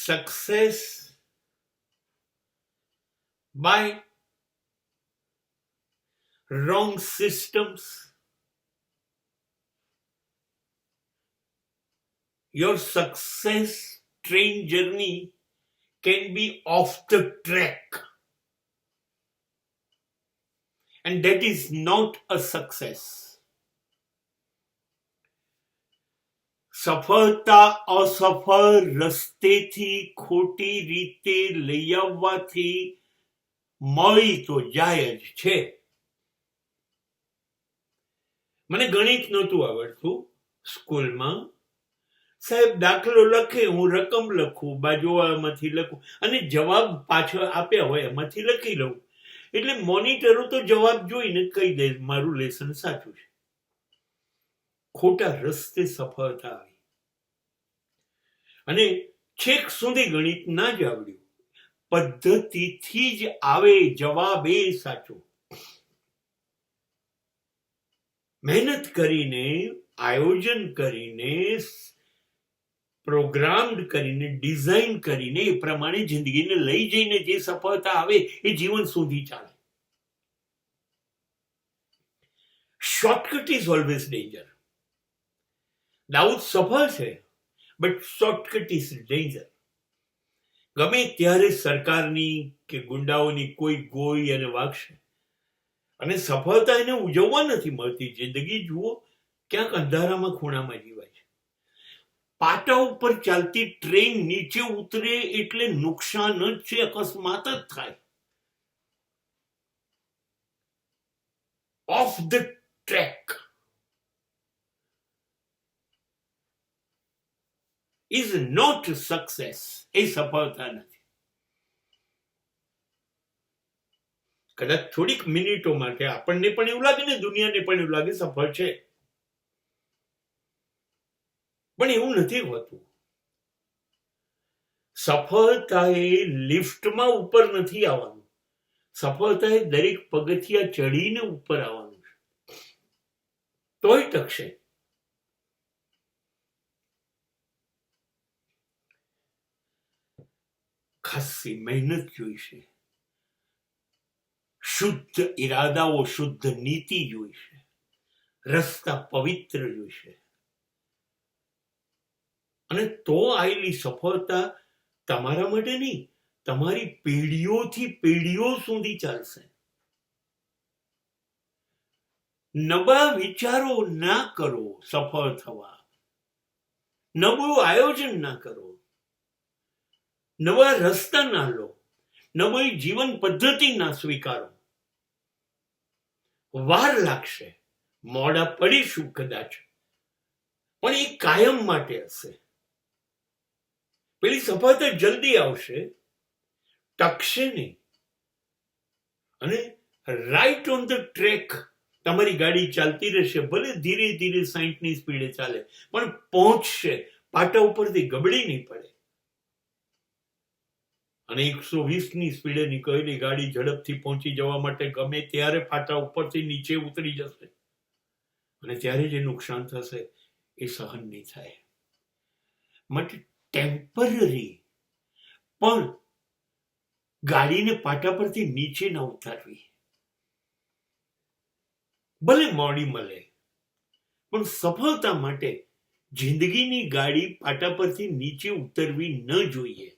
success by wrong systems, your success train journey can be off the track, and that is not a success. સફળતા અસફળ રસ્તેથી ખોટી રીતે લઈ આવવાથી મળી તો જાય જ છે. મને ગણિત નહોતું આવડતું સ્કૂલમાં. સાહેબ દાખલો લખે, હું રકમ લખું, બાજુમાંથી લખું અને જવાબ પાછળ આપ્યા હોય એમાંથી લખી લઉં. એટલે મોનિટરો તો જવાબ જોઈને કહી દે મારું લેસન સાચું છે. ખોટા રસ્તે સફળતા આવી અને છેક સુધી ગણિત ના જ આવડ્યું. પદ્ધતિથી જ આવે જવાબ એ સાચો. મહેનત કરીને, આયોજન કરીને, પ્રોગ્રામ્ડ કરીને, ડિઝાઇન કરીને એ પ્રમાણે જિંદગીને લઈ જઈને જે સફળતા આવે એ જીવન સુધી ચાલે. Shortcut is always danger. Dawood સફળ છે, બટ શોર્ટકટ ઇઝ ડેન્જર. ગમે ત્યારે સરકારની કે ગુંડાઓની કોઈ ગોળી અને વાગશે અને સફળતા એને ઉજવવા નથી મળતી. જિંદગી જુઓ, ક્યાંક અંધારામાં ખૂણામાં જીવાય છે. પાટા ઉપર ચાલતી ટ્રેન નીચે ઉતરે એટલે નુકસાન જ છે, અકસ્માત જ થાય. Of the track is not success. એ સફળતા નથી. કદાચ થોડીક મિનિટો માટે આપણને પણ એવું લાગે ને, દુનિયાને પણ એવું લાગે સફળ છે, પણ એવું નથી હોતું. સફળતા એ લિફ્ટમાં ઉપર નથી આવવાનું. સફળતા એ દરેક પગથિયા ચડીને ઉપર આવવાનું છે, તોય ટકશે. ખાસી મહેનત જોઈશે, શુદ્ધ ઈરાદાઓ, શુદ્ધ નીતિ જોઈશે, રસ્તા પવિત્ર જોઈશે. અને તો આવેલી સફળતા તમારા માટે નહીં, તમારી પેઢીઓથી પેઢીઓ સુધી ચાલશે. નબળા વિચારો ના કરો સફળ થવા. નબળું આયોજન ના કરો. નવા રસ્તા ના લો. નવી જીવન પદ્ધતિ ના સ્વીકારો. વાર લાગશે, મોડા પડીશું કદાચ, પણ એ કાયમ માટે હશે. પેલી સફળતા જલ્દી આવશે, ટકશે નહીં. અને રાઈટ ઓન ધ ટ્રેક તમારી ગાડી ચાલતી રહેશે. ભલે ધીરે ધીરે 60ની સ્પીડે ચાલે, પણ પહોંચશે. પાટા ઉપરથી ગબડી નહીં પડે. અને 120ની સ્પીડે નીકળેલી ગાડી ઝડપથી પહોંચી જવા માટે ગમે ત્યારે પાટા ઉપરથી નીચે ઉતરી જશે, અને ત્યારે જે નુકસાન થશે એ સહન નહીં થાય. માટે ટેમ્પરરી પણ ગાડીને પાટા પરથી નીચે ના ઉતારવી. ભલે મોડી મળે, પણ સફળતા માટે જિંદગીની ગાડી પાટા પરથી નીચે ઉતરવી ન જોઈએ.